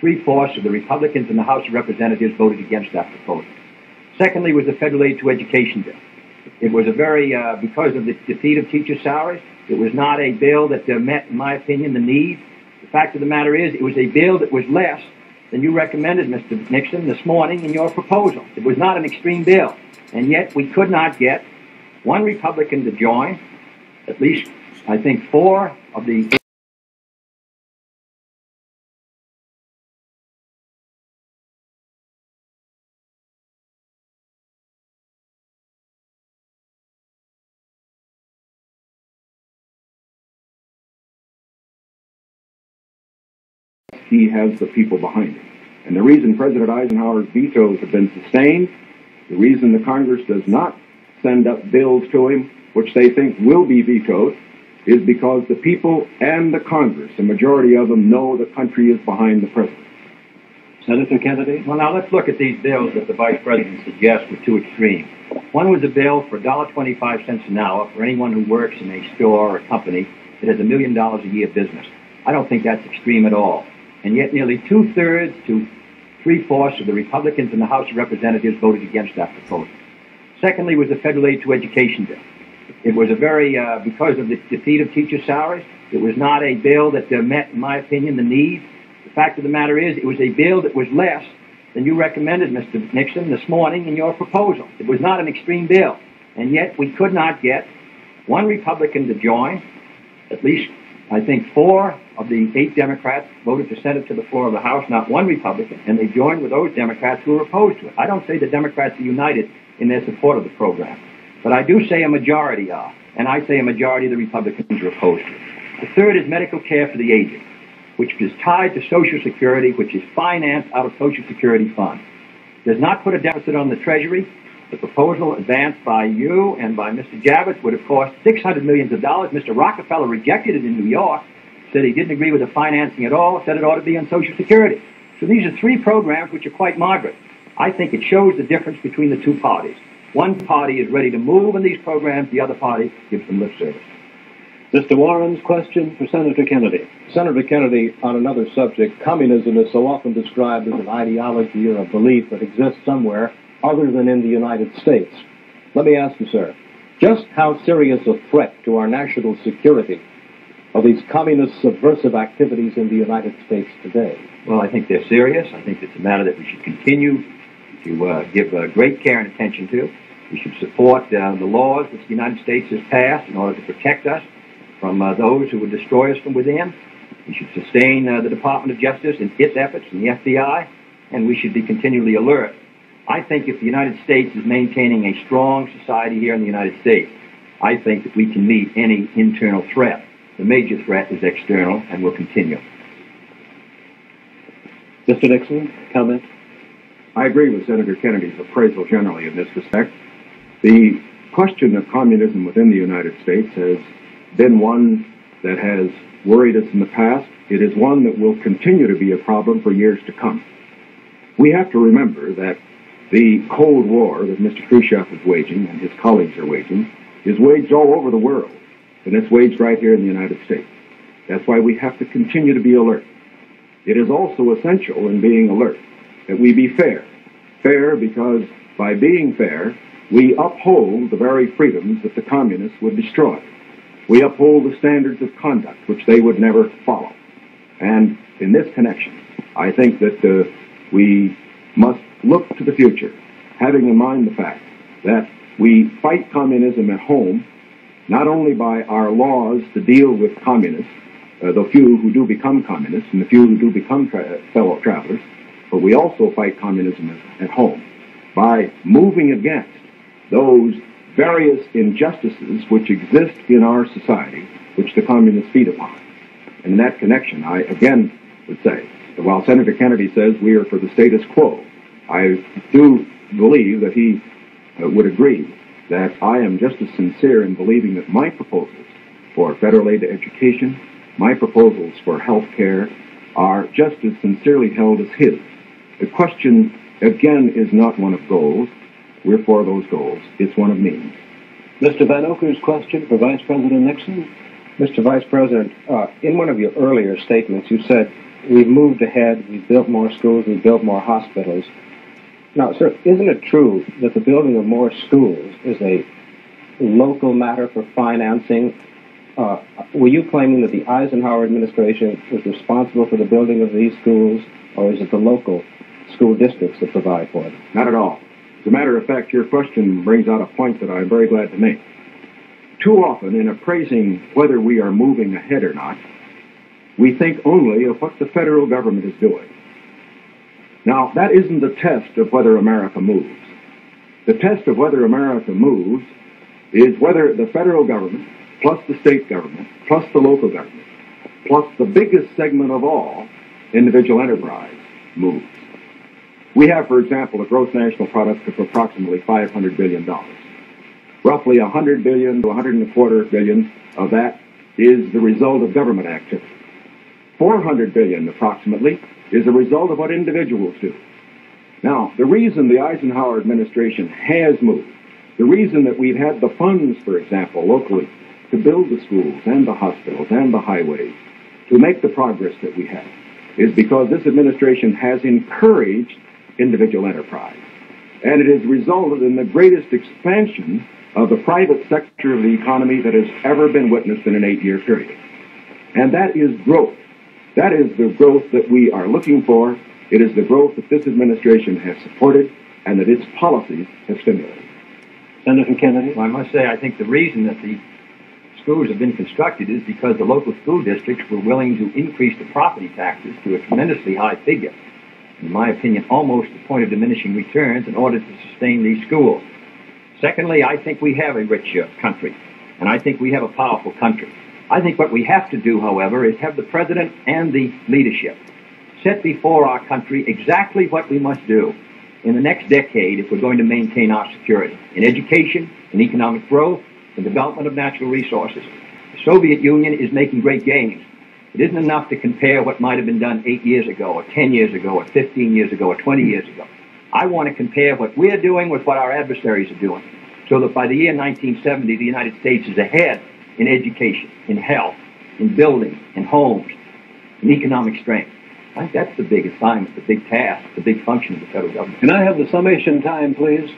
3/4 of the Republicans in the House of Representatives voted against that proposal. Secondly was the federal aid to education bill. It was a very, because of the defeat of teacher salaries, it was not a bill that met, in my opinion, the need. The fact of the matter is, it was a bill that was less than you recommended, Mr. Nixon, this morning in your proposal. It was not an extreme bill. And yet we could not get one Republican to join, at least, I think, 4 of the he has the people behind him. And the reason President Eisenhower's vetoes have been sustained, the reason the Congress does not send up bills to him, which they think will be vetoed, is because the people and the Congress, the majority of them, know the country is behind the president. Senator Kennedy? Well, now let's look at these bills that the Vice President suggests were too extreme. One was a bill for $1.25 an hour for anyone who works in a store or a company that has $1 million a year business. I don't think that's extreme at all. And yet nearly 2/3 to 3/4 of the Republicans in the House of Representatives voted against that proposal. Secondly was the federal aid to education bill. It was a very, because of the defeat of teacher salaries, it was not a bill that met, in my opinion, the needs. The fact of the matter is, it was a bill that was less than you recommended, Mr. Nixon, this morning in your proposal. It was not an extreme bill. And yet we could not get one Republican to join. At least, I think, 4 of the 8 Democrats voted to send it to the floor of the House, not one Republican, and they joined with those Democrats who were opposed to it. I don't say the Democrats are united in their support of the program, but I do say a majority are, and I say a majority of the Republicans are opposed to it. The third is medical care for the aged, which is tied to Social Security, which is financed out of Social Security funds. Does not put a deficit on the Treasury. The proposal advanced by you and by Mr. Javits would have cost $600 million. Mr. Rockefeller rejected it in New York, said he didn't agree with the financing at all, said it ought to be on Social Security. So these are 3 programs which are quite moderate. I think it shows the difference between the 2 parties. One party is ready to move in these programs, the other party gives them lip service. Mr. Warren's question for Senator Kennedy. Senator Kennedy, on another subject, communism is so often described as an ideology or a belief that exists somewhere other than in the United States. Let me ask you, sir, just how serious a threat to our national security are these communist subversive activities in the United States today? Well, I think they're serious. I think it's a matter that we should continue to give great care and attention to. We should support the laws that the United States has passed in order to protect us from those who would destroy us from within. We should sustain the Department of Justice in its efforts and the FBI, and we should be continually alert. I think if the United States is maintaining a strong society here in the United States, I think that we can meet any internal threat. The major threat is external and will continue. Mr. Nixon, comment? I agree with Senator Kennedy's appraisal generally in this respect. The question of communism within the United States has been one that has worried us in the past. It is one that will continue to be a problem for years to come. We have to remember that the Cold War that Mr. Khrushchev is waging and his colleagues are waging is waged all over the world, and it's waged right here in the United States. That's why we have to continue to be alert. It is also essential in being alert that we be fair. Fair because by being fair, we uphold the very freedoms that the communists would destroy. We uphold the standards of conduct which they would never follow. And in this connection, I think that we must look to the future, having in mind the fact that we fight communism at home, not only by our laws to deal with communists, the few who do become communists and the few who do become fellow travelers, but we also fight communism at home by moving against those various injustices which exist in our society, which the communists feed upon. And in that connection, I again would say that while Senator Kennedy says we are for the status quo, I do believe that he would agree that I am just as sincere in believing that my proposals for federal aid to education, my proposals for health care, are just as sincerely held as his. The question, again, is not one of goals. We're for those goals. It's one of means. Mr. Van Oker's question for Vice President Nixon. Mr. Vice President, in one of your earlier statements, you said, we've moved ahead, we've built more schools, we've built more hospitals. Now, sir, isn't it true that the building of more schools is a local matter for financing? Were you claiming that the Eisenhower administration was responsible for the building of these schools, or is it the local school districts that provide for them? Not at all. As a matter of fact, your question brings out a point that I'm very glad to make. Too often, in appraising whether we are moving ahead or not, we think only of what the federal government is doing. Now, that isn't the test of whether America moves. The test of whether America moves is whether the federal government, plus the state government, plus the local government, plus the biggest segment of all, individual enterprise moves. We have, for example, a gross national product of approximately $500 billion. Roughly $100 billion to $125 billion of that is the result of government activity. $400 billion, approximately, is a result of what individuals do. Now, the reason the Eisenhower administration has moved, the reason that we've had the funds, for example, locally, to build the schools and the hospitals and the highways, to make the progress that we have, is because this administration has encouraged individual enterprise. And it has resulted in the greatest expansion of the private sector of the economy that has ever been witnessed in an 8-year period. And that is growth. That is the growth that we are looking for. It is the growth that this administration has supported and that its policies have stimulated. Senator Kennedy? Well, I must say, I think the reason that the schools have been constructed is because the local school districts were willing to increase the property taxes to a tremendously high figure. In my opinion, almost the point of diminishing returns in order to sustain these schools. Secondly, I think we have a rich country, and I think we have a powerful country. I think what we have to do, however, is have the president and the leadership set before our country exactly what we must do in the next decade if we're going to maintain our security in education, in economic growth, in development of natural resources. The Soviet Union is making great gains. It isn't enough to compare what might have been done 8 years ago, or 10 years ago, or 15 years ago, or 20 years ago. I want to compare what we're doing with what our adversaries are doing, so that by the year 1970, the United States is ahead in education, in health, in buildings, in homes, in economic strength. I think that's the big assignment, the big task, the big function of the federal government. Can I have the summation time, please?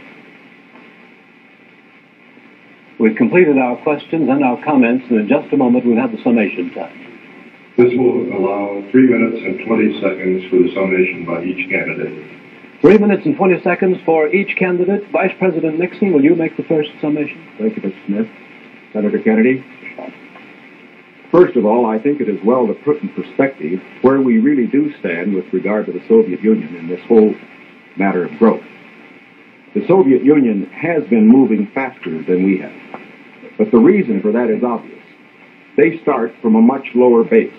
We've completed our questions and our comments, and in just a moment we'll have the summation time. This will allow 3 minutes and 20 seconds for the summation by each candidate. 3 minutes and 20 seconds for each candidate. Vice President Nixon, will you make the first summation? Thank you, Mr. Smith. Senator Kennedy. First of all, I think it is well to put in perspective where we really do stand with regard to the Soviet Union in this whole matter of growth. The Soviet Union has been moving faster than we have. But the reason for that is obvious. They start from a much lower base.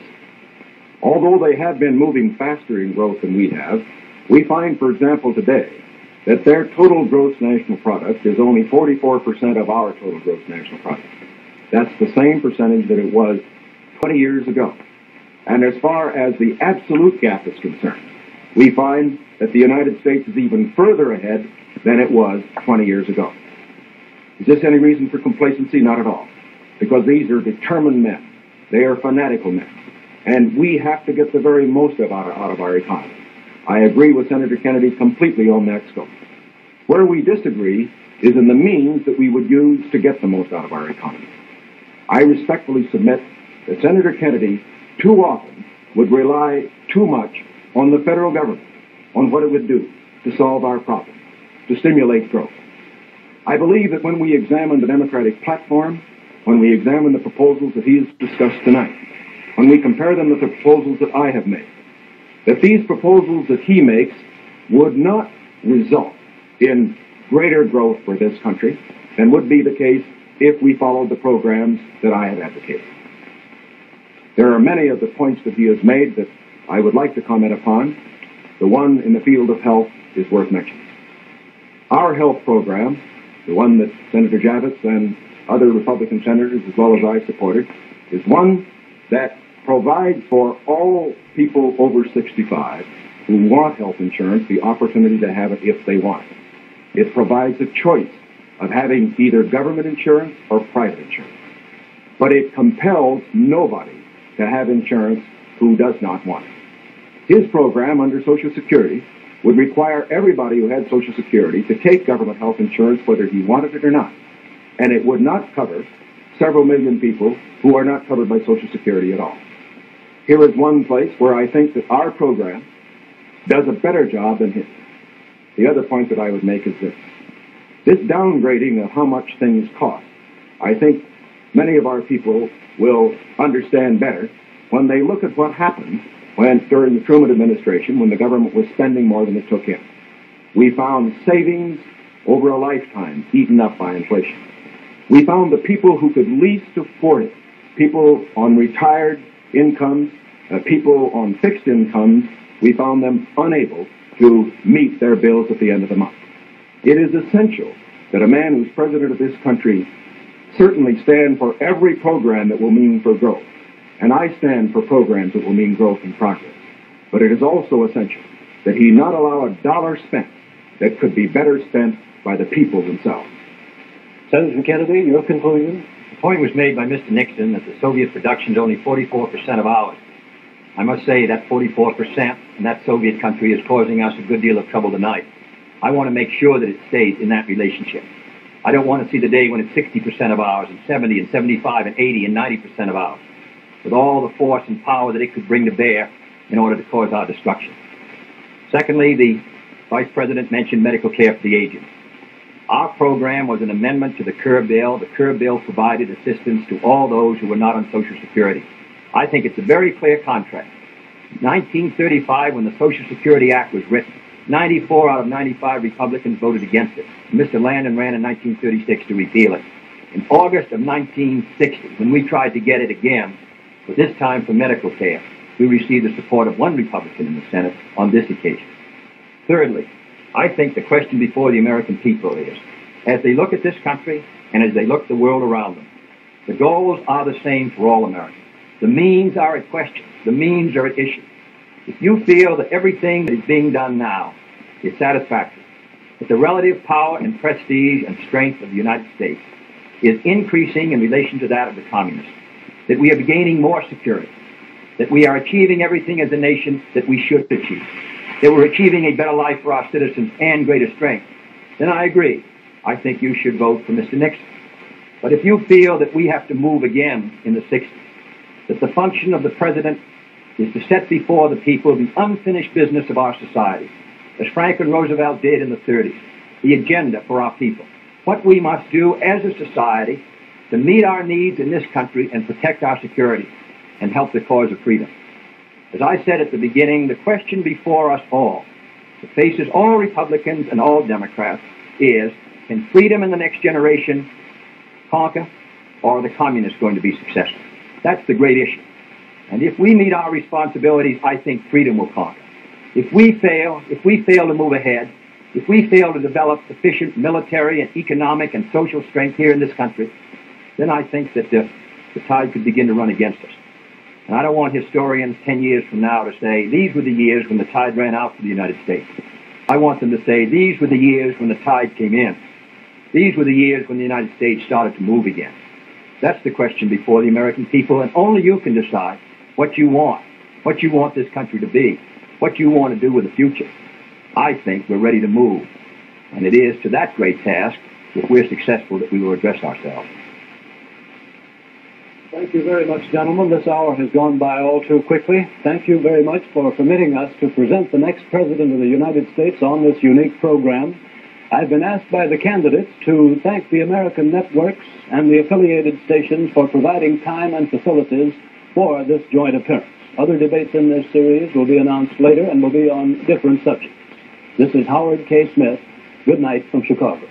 Although they have been moving faster in growth than we have, we find, for example, today, that their total gross national product is only 44% of our total gross national product. That's the same percentage that it was 20 years ago. And as far as the absolute gap is concerned, we find that the United States is even further ahead than it was 20 years ago. Is this any reason for complacency? Not at all. Because these are determined men. They are fanatical men. And we have to get the very most out of our economy. I agree with Senator Kennedy completely on that scope. Where we disagree is in the means that we would use to get the most out of our economy. I respectfully submit that Senator Kennedy too often would rely too much on the federal government, on what it would do to solve our problems, to stimulate growth. I believe that when we examine the Democratic platform, when we examine the proposals that he has discussed tonight, when we compare them with the proposals that I have made, that these proposals that he makes would not result in greater growth for this country than would be the case if we followed the programs that I have advocated. There are many of the points that he has made that I would like to comment upon. The one in the field of health is worth mentioning. Our health program, the one that Senator Javits and other Republican senators as well as I supported, is one that provides for all people over 65 who want health insurance the opportunity to have it if they want it. It provides a choice of having either government insurance or private insurance. But it compels nobody to have insurance who does not want it. His program under Social Security would require everybody who had Social Security to take government health insurance whether he wanted it or not. And it would not cover several million people who are not covered by Social Security at all. Here is one place where I think that our program does a better job than his. The other point that I would make is this. This downgrading of how much things cost, I think many of our people will understand better when they look at what happened during the Truman administration when the government was spending more than it took in. We found savings over a lifetime eaten up by inflation. We found the people who could least afford it, people on retired incomes, people on fixed incomes, we found them unable to meet their bills at the end of the month. It is essential that a man who's president of this country certainly stand for every program that will mean for growth. And I stand for programs that will mean growth and progress. But it is also essential that he not allow a dollar spent that could be better spent by the people themselves. Senator Kennedy, your conclusion? The point was made by Mr. Nixon that the Soviet production is only 44% of ours. I must say that 44% in that Soviet country is causing us a good deal of trouble tonight. I want to make sure that it stays in that relationship. I don't want to see the day when it's 60% of ours and 70 and 75 and 80 and 90% of ours, with all the force and power that it could bring to bear in order to cause our destruction. Secondly, the Vice President mentioned medical care for the aged. Our program was an amendment to the Kerr Bill. The Kerr Bill provided assistance to all those who were not on Social Security. I think it's a very clear contract. In 1935, when the Social Security Act was written, 94 out of 95 Republicans voted against it. Mr. Landon ran in 1936 to repeal it. In August of 1960, when we tried to get it again, but this time for medical care, we received the support of one Republican in the Senate on this occasion. Thirdly, I think the question before the American people is, as they look at this country and as they look at the world around them, the goals are the same for all Americans. The means are at question. The means are at issue. If you feel that everything that is being done now is satisfactory, that the relative power and prestige and strength of the United States is increasing in relation to that of the communists, that we are gaining more security, that we are achieving everything as a nation that we should achieve, that we're achieving a better life for our citizens and greater strength, then I agree. I think you should vote for Mr. Nixon. But if you feel that we have to move again in the 60s, that the function of the president is to set before the people the unfinished business of our society, as Franklin Roosevelt did in the 30s, the agenda for our people, what we must do as a society to meet our needs in this country and protect our security and help the cause of freedom. As I said at the beginning, the question before us all, that faces all Republicans and all Democrats, is, can freedom in the next generation conquer, or are the communists going to be successful? That's the great issue. And if we meet our responsibilities, I think freedom will conquer. If we fail to move ahead, if we fail to develop sufficient military and economic and social strength here in this country, then I think that the tide could begin to run against us. And I don't want historians 10 years from now to say, these were the years when the tide ran out for the United States. I want them to say, these were the years when the tide came in. These were the years when the United States started to move again. That's the question before the American people, and only you can decide what you want this country to be, what you want to do with the future. I think we're ready to move, and it is to that great task, if we're successful, that we will address ourselves. Thank you very much, gentlemen. This hour has gone by all too quickly. Thank you very much for permitting us to present the next President of the United States on this unique program. I've been asked by the candidates to thank the American networks and the affiliated stations for providing time and facilities for this joint appearance. Other debates in this series will be announced later and will be on different subjects. This is Howard K. Smith. Good night from Chicago.